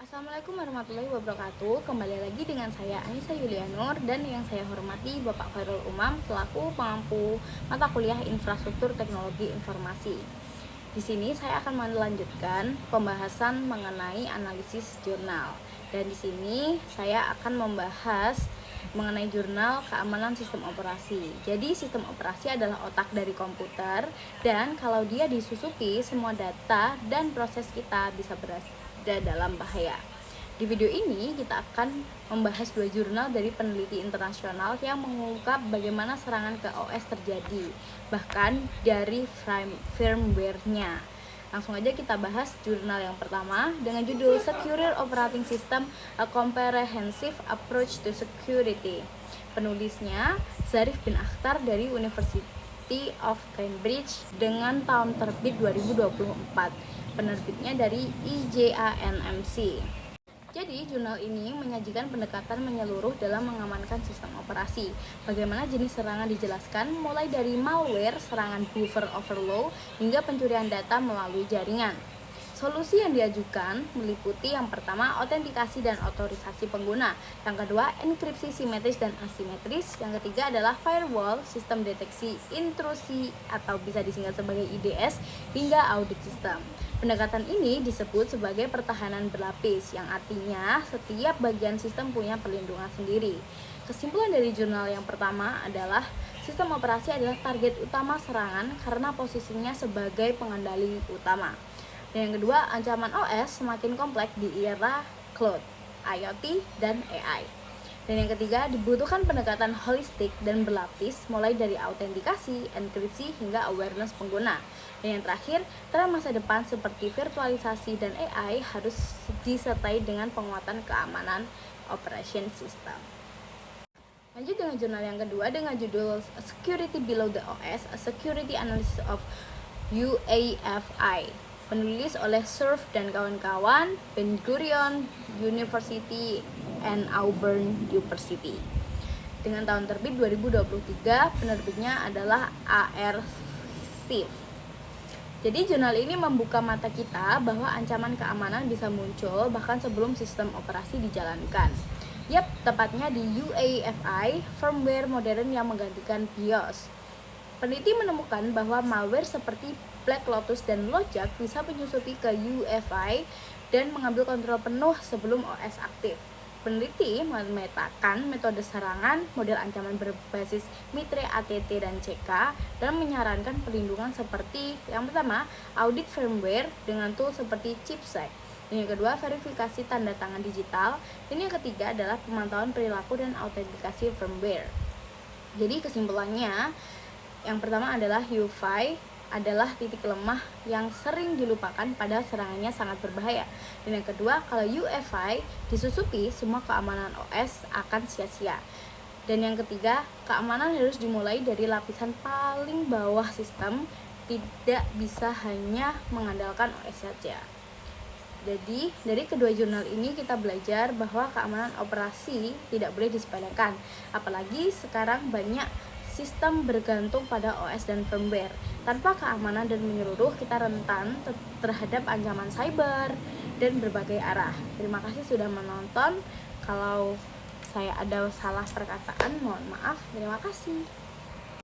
Assalamualaikum warahmatullahi wabarakatuh. Kembali lagi dengan saya Anissa Yulianur dan yang saya hormati Bapak Khairul Umam selaku pengampu mata kuliah Infrastruktur Teknologi Informasi. Di sini saya akan melanjutkan pembahasan mengenai analisis jurnal. Dan di sini saya akan membahas mengenai jurnal keamanan sistem operasi. Jadi sistem operasi adalah otak dari komputer dan kalau dia disusupi semua data dan proses kita bisa berada dalam bahaya. Di video ini kita akan membahas dua jurnal dari peneliti internasional yang mengungkap bagaimana serangan ke OS terjadi, bahkan dari firmware-nya. Langsung aja kita bahas jurnal yang pertama dengan judul Secure Operating System: A Comprehensive Approach to Security. Penulisnya Zarif bin Akhtar dari University of Cambridge dengan tahun terbit 2024. Penerbitnya dari IJANMC. Jadi, jurnal ini menyajikan pendekatan menyeluruh dalam mengamankan sistem operasi. Bagaimana jenis serangan dijelaskan, mulai dari malware, serangan buffer overflow, hingga pencurian data melalui jaringan. Solusi yang diajukan meliputi yang pertama, autentikasi dan otorisasi pengguna. Yang kedua, enkripsi simetris dan asimetris. Yang ketiga adalah firewall, sistem deteksi intrusi atau bisa disingkat sebagai IDS, hingga audit sistem. Pendekatan ini disebut sebagai pertahanan berlapis, yang artinya setiap bagian sistem punya perlindungan sendiri. Kesimpulan dari jurnal yang pertama adalah sistem operasi adalah target utama serangan karena posisinya sebagai pengendali utama. Dan yang kedua, ancaman OS semakin kompleks di era cloud, IoT, dan AI. Dan yang ketiga, dibutuhkan pendekatan holistik dan berlapis mulai dari autentikasi, enkripsi, hingga awareness pengguna. Dan yang terakhir, tren masa depan seperti virtualisasi dan AI harus disertai dengan penguatan keamanan operation system. Lanjut dengan jurnal yang kedua dengan judul Security Below the OS, A Security Analysis of UEFI. Penulis oleh Cerf dan kawan-kawan, Ben Gurion University and Auburn University. Dengan tahun terbit 2023, penerbitnya adalah ARXIV. Jadi jurnal ini membuka mata kita bahwa ancaman keamanan bisa muncul bahkan sebelum sistem operasi dijalankan. Yap, tepatnya di UEFI, firmware modern yang menggantikan BIOS. Peneliti menemukan bahwa malware seperti Black Lotus dan LoJack bisa menyusupi ke UEFI dan mengambil kontrol penuh sebelum OS aktif. Peneliti memetakan metode serangan, model ancaman berbasis Mitre ATT dan CK, dan menyarankan perlindungan seperti yang pertama, audit firmware dengan tool seperti ChipSec. Dan yang kedua, verifikasi tanda tangan digital. Dan yang ketiga adalah pemantauan perilaku dan autentikasi firmware. Jadi kesimpulannya, yang pertama adalah UEFI adalah titik lemah yang sering dilupakan pada serangannya sangat berbahaya. Dan yang kedua, kalau UEFI disusupi, semua keamanan OS akan sia-sia. Dan yang ketiga, keamanan harus dimulai dari lapisan paling bawah sistem, tidak bisa hanya mengandalkan OS saja. Jadi, dari kedua jurnal ini kita belajar bahwa keamanan operasi tidak boleh disepelekan. Apalagi sekarang banyak sistem bergantung pada OS dan firmware. Tanpa keamanan dan menyeluruh, kita rentan terhadap ancaman cyber dan berbagai arah. Terima kasih sudah menonton. Kalau saya ada salah perkataan, mohon maaf. Terima kasih.